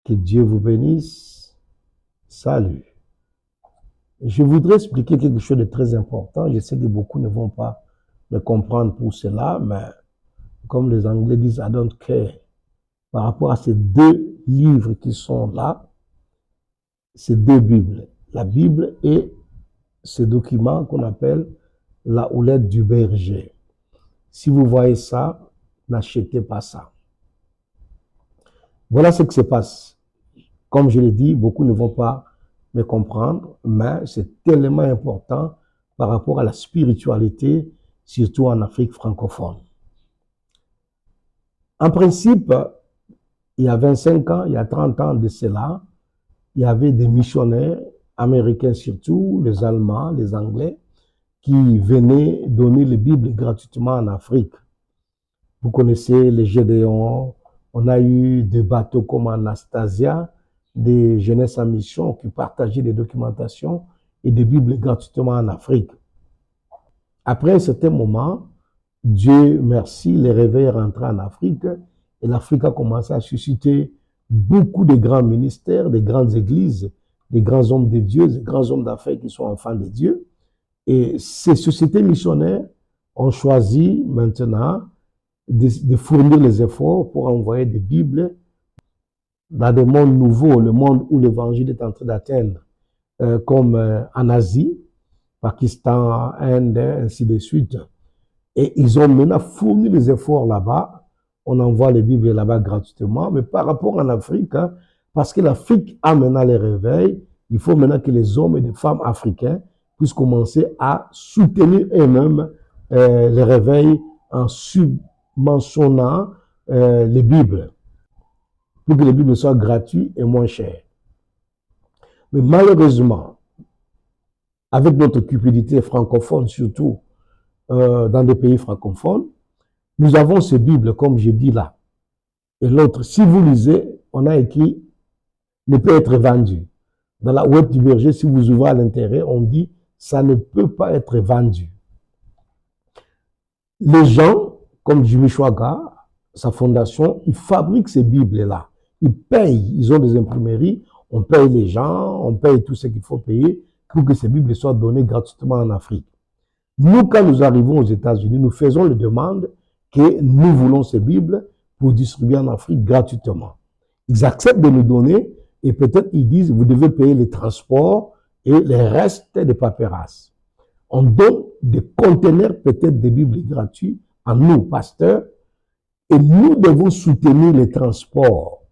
Que Dieu vous bénisse. Salut. Je voudrais expliquer quelque chose de très important. Je sais que beaucoup ne vont pas me comprendre pour cela, mais comme les Anglais disent, I don't care. Par rapport à ces deux livres qui sont là, ces deux Bibles, la Bible et ce document qu'on appelle la houlette du berger. Si vous voyez ça, n'achetez pas ça. Voilà ce qui se passe. Comme je l'ai dit, beaucoup ne vont pas me comprendre, mais c'est tellement important par rapport à la spiritualité, surtout en Afrique francophone. En principe, il y a 25 ans, il y a 30 ans de cela, il y avait des missionnaires américains surtout, les Allemands, les Anglais, qui venaient donner les Bibles gratuitement en Afrique. Vous connaissez les Gédéons, on a eu des bateaux comme Anastasia, des jeunesses en mission qui partageaient des documentations et des Bibles gratuitement en Afrique. Après un certain moment, Dieu merci, les réveils rentraient en Afrique et l'Afrique a commencé à susciter beaucoup de grands ministères, de grandes églises, des grands hommes de Dieu, des grands hommes d'affaires qui sont enfants de Dieu. Et ces sociétés missionnaires ont choisi maintenant de fournir les efforts pour envoyer des Bibles dans des mondes nouveaux, le monde où l'évangile est en train d'atteindre, comme en Asie, Pakistan, Inde, ainsi de suite. Et ils ont maintenant fourni les efforts là-bas. On envoie les Bibles là-bas gratuitement. Mais par rapport en Afrique, parce que l'Afrique a maintenant les réveils, il faut maintenant que les hommes et les femmes africains puissent commencer à soutenir eux-mêmes les réveils en subventionnant les Bibles, pour que les Bibles soient gratuites et moins chères. Mais malheureusement, avec notre cupidité francophone surtout, dans des pays francophones, nous avons ces Bibles, comme je dis là. Et l'autre, si vous lisez, on a écrit « ne peut être vendu ». Dans la houlette du berger, si vous ouvrez à l'intérieur, on dit « ça ne peut pas être vendu ». Les gens, comme Jimmy Chwaga, sa fondation, ils fabriquent ces Bibles-là. Ils payent, ils ont des imprimeries, on paye les gens, on paye tout ce qu'il faut payer pour que ces Bibles soient données gratuitement en Afrique. Nous, quand nous arrivons aux États-Unis, nous faisons les demandes que nous voulons ces Bibles pour distribuer en Afrique gratuitement. Ils acceptent de nous donner et peut-être ils disent, vous devez payer les transports et les restes des paperasses. On donne des conteneurs peut-être de Bibles gratuits à nous, pasteurs, et nous devons soutenir les transports.